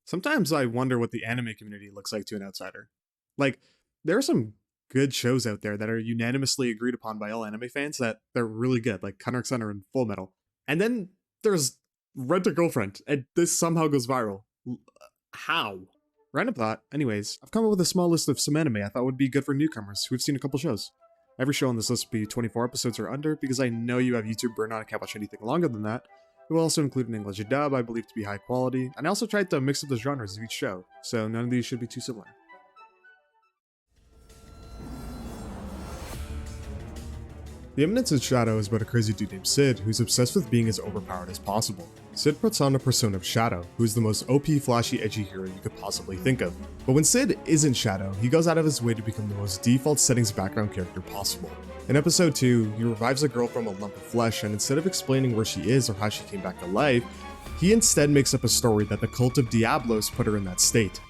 Sometimes I wonder what the anime community looks like to an outsider. Like, there are some good shows out there that are unanimously agreed upon by all anime fans that they're really good, like Hunter x Hunter and Full Metal. And then there's Rent a Girlfriend, and this somehow goes viral. How? Random thought. Anyways, I've come up with a small list of some anime I thought would be good for newcomers who've seen a couple shows. Every show on this list will be 24 episodes or under because I know you have YouTube burnout and can't watch anything longer than that. It will also include an English dub I believe to be high quality, and I also tried to mix up the genres of each show, so none of these should be too similar. The Eminence's Shadow is about a crazy dude named Sid who's obsessed with being as overpowered as possible. Sid puts on a persona of Shadow, who is the most OP, flashy, edgy hero you could possibly think of. But when Sid isn't Shadow, he goes out of his way to become the most default settings background character possible. In episode 2, he revives a girl from a lump of flesh, and instead of explaining where she is or how she came back to life, he instead makes up a story that the Cult of Diablos put her in that state.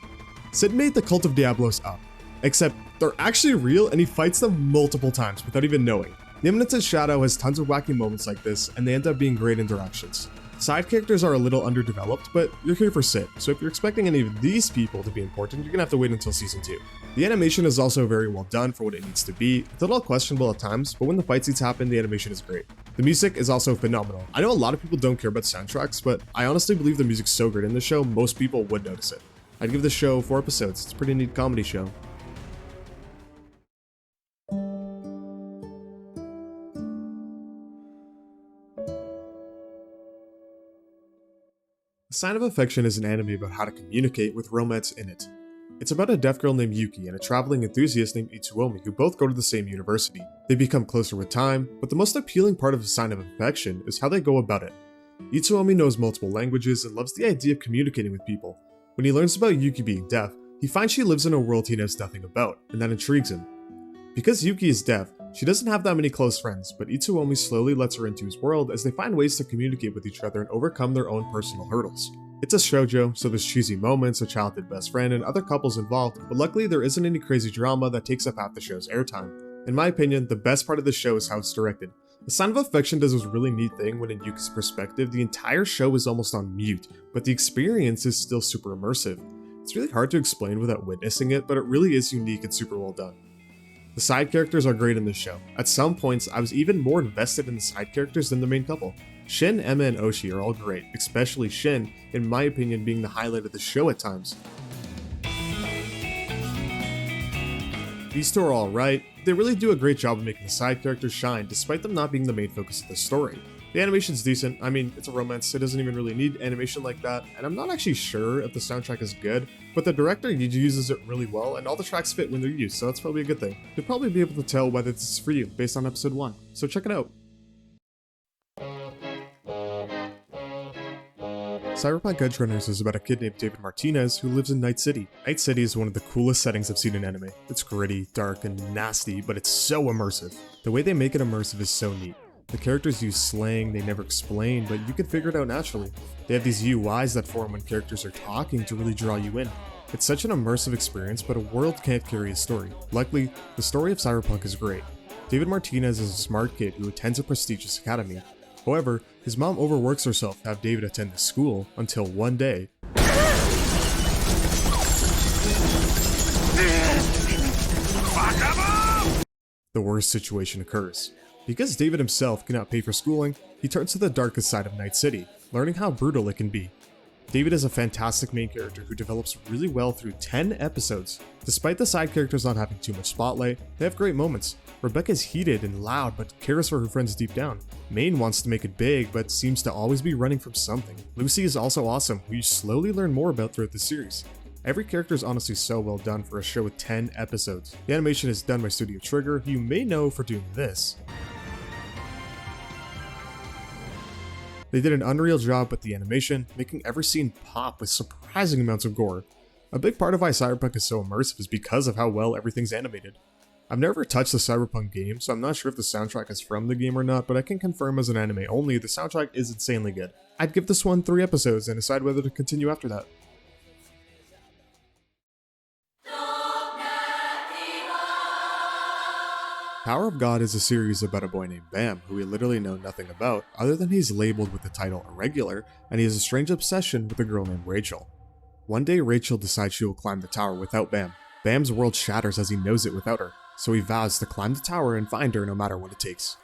Sid made the Cult of Diablos up, except they're actually real and he fights them multiple times without even knowing. The Eminence's Shadow has tons of wacky moments like this, and they end up being great interactions. Side characters are a little underdeveloped, but you're here for Sid, so if you're expecting any of these people to be important, you're gonna have to wait until season 2. The animation is also very well done for what it needs to be. It's a little questionable at times, but when the fight scenes happen, the animation is great. The music is also phenomenal. I know a lot of people don't care about soundtracks, but I honestly believe the music's so great in the show, most people would notice it. I'd give the show 4 episodes. It's a pretty neat comedy show. A Sign of Affection is an anime about how to communicate with romance in it. It's about a deaf girl named Yuki and a traveling enthusiast named Itsuomi who both go to the same university. They become closer with time, but the most appealing part of A Sign of Affection is how they go about it. Itsuomi knows multiple languages and loves the idea of communicating with people. When he learns about Yuki being deaf, he finds she lives in a world he knows nothing about, and that intrigues him. Because Yuki is deaf, she doesn't have that many close friends, but Itsuomi slowly lets her into his world as they find ways to communicate with each other and overcome their own personal hurdles. It's a shoujo, so there's cheesy moments, a childhood best friend, and other couples involved, but luckily there isn't any crazy drama that takes up half the show's airtime. In my opinion, the best part of the show is how it's directed. The Sign of Affection does this really neat thing when in Yuki's perspective, the entire show is almost on mute, but the experience is still super immersive. It's really hard to explain without witnessing it, but it really is unique and super well done. The side characters are great in this show. At some points, I was even more invested in the side characters than the main couple. Shin, Emma, and Oshi are all great, especially Shin, in my opinion, being the highlight of the show at times. These two are alright. They really do a great job of making the side characters shine, despite them not being the main focus of the story. The animation's decent. I mean, it's a romance, it doesn't even really need animation like that, and I'm not actually sure if the soundtrack is good, but the director uses it really well, and all the tracks fit when they're used, so that's probably a good thing. You'll probably be able to tell whether this is for you based on episode 1, so check it out. Cyberpunk Edgerunners is about a kid named David Martinez who lives in Night City. Night City is one of the coolest settings I've seen in anime. It's gritty, dark, and nasty, but it's so immersive. The way they make it immersive is so neat. The characters use slang they never explain, but you can figure it out naturally. They have these UIs that form when characters are talking to really draw you in. It's such an immersive experience, but a world can't carry a story. Luckily, the story of Cyberpunk is great. David Martinez is a smart kid who attends a prestigious academy. However, his mom overworks herself to have David attend the school until one day, the worst situation occurs. Because David himself cannot pay for schooling, he turns to the darkest side of Night City, learning how brutal it can be. David is a fantastic main character who develops really well through 10 episodes. Despite the side characters not having too much spotlight, they have great moments. Rebecca is heated and loud but cares for her friends deep down. Maine wants to make it big but seems to always be running from something. Lucy is also awesome, who you slowly learn more about throughout the series. Every character is honestly so well done for a show with 10 episodes. The animation is done by Studio Trigger, who you may know for doing this. They did an unreal job with the animation, making every scene pop with surprising amounts of gore. A big part of why Cyberpunk is so immersive is because of how well everything's animated. I've never touched the Cyberpunk game, so I'm not sure if the soundtrack is from the game or not, but I can confirm as an anime only, the soundtrack is insanely good. I'd give this one 3 episodes and decide whether to continue after that. Power of God is a series about a boy named Bam, who we literally know nothing about, other than he's labeled with the title Irregular, and he has a strange obsession with a girl named Rachel. One day Rachel decides she will climb the tower without Bam. Bam's world shatters as he knows it without her, so he vows to climb the tower and find her no matter what it takes.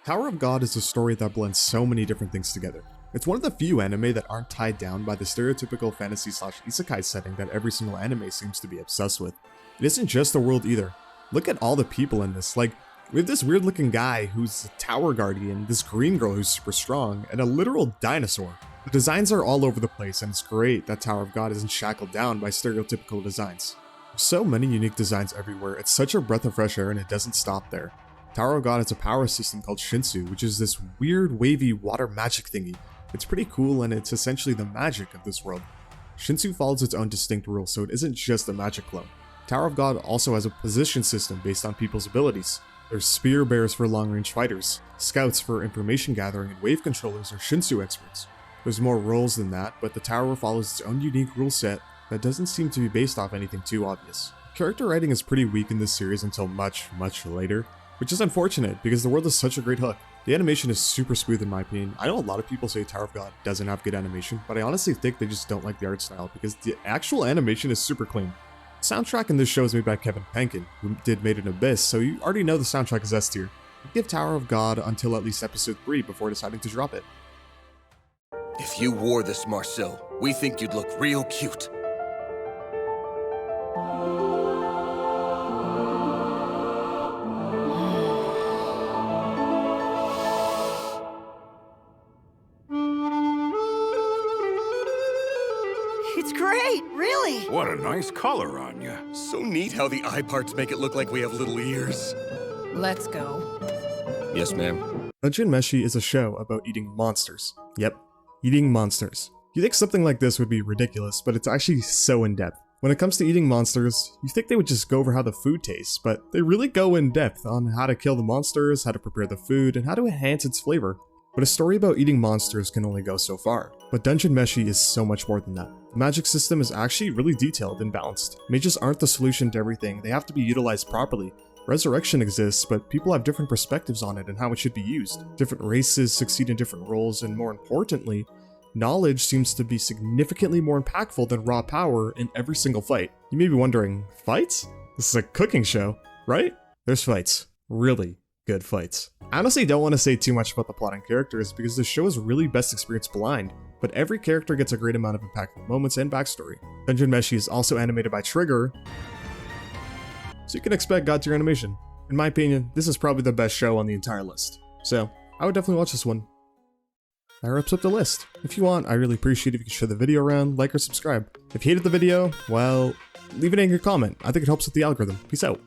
Tower of God is a story that blends so many different things together. It's one of the few anime that aren't tied down by the stereotypical fantasy/isekai setting that every single anime seems to be obsessed with. It isn't just the world either. Look at all the people in this, like, we have this weird looking guy who's a tower guardian, this green girl who's super strong, and a literal dinosaur. The designs are all over the place, and it's great that Tower of God isn't shackled down by stereotypical designs. There's so many unique designs everywhere, it's such a breath of fresh air and it doesn't stop there. Tower of God has a power system called Shinsu, which is this weird wavy water magic thingy. It's pretty cool and it's essentially the magic of this world. Shinsu follows its own distinct rules, so it isn't just a magic clone. Tower of God also has a position system based on people's abilities. There's spear bearers for long-range fighters, scouts for information gathering, and wave controllers are Shinsu experts. There's more roles than that, but the tower follows its own unique rule set that doesn't seem to be based off anything too obvious. Character writing is pretty weak in this series until much later, which is unfortunate because the world is such a great hook. The animation is super smooth in my opinion. I know a lot of people say Tower of God doesn't have good animation, but I honestly think they just don't like the art style because the actual animation is super clean. The soundtrack in this show is made by Kevin Penkin, who did Made in Abyss, so you already know the soundtrack is S tier. Give Tower of God until at least episode 3 before deciding to drop it. If you wore this, Marcel, we think you'd look real cute. It's great, really! What a nice color on you. So neat how the eye parts make it look like we have little ears. Let's go. Yes, ma'am. Dungeon Meshi is a show about eating monsters. Yep, eating monsters. You think something like this would be ridiculous, but it's actually so in-depth. When it comes to eating monsters, you think they would just go over how the food tastes, but they really go in-depth on how to kill the monsters, how to prepare the food, and how to enhance its flavor. But a story about eating monsters can only go so far. But Dungeon Meshi is so much more than that. The magic system is actually really detailed and balanced. Mages aren't the solution to everything, they have to be utilized properly. Resurrection exists, but people have different perspectives on it and how it should be used. Different races succeed in different roles, and more importantly, knowledge seems to be significantly more impactful than raw power in every single fight. You may be wondering, fights? This is a cooking show, right? There's fights. Really good fights. I honestly don't want to say too much about the plot and characters because the show is really best experienced blind, but every character gets a great amount of impactful moments and backstory. Dungeon Meshi is also animated by Trigger, so you can expect god tier animation. In my opinion, this is probably the best show on the entire list, so I would definitely watch this one. That wraps up the list. If you want, I really appreciate if you could share the video around, like or subscribe. If you hated the video, well, leave an angry comment. I think it helps with the algorithm. Peace out.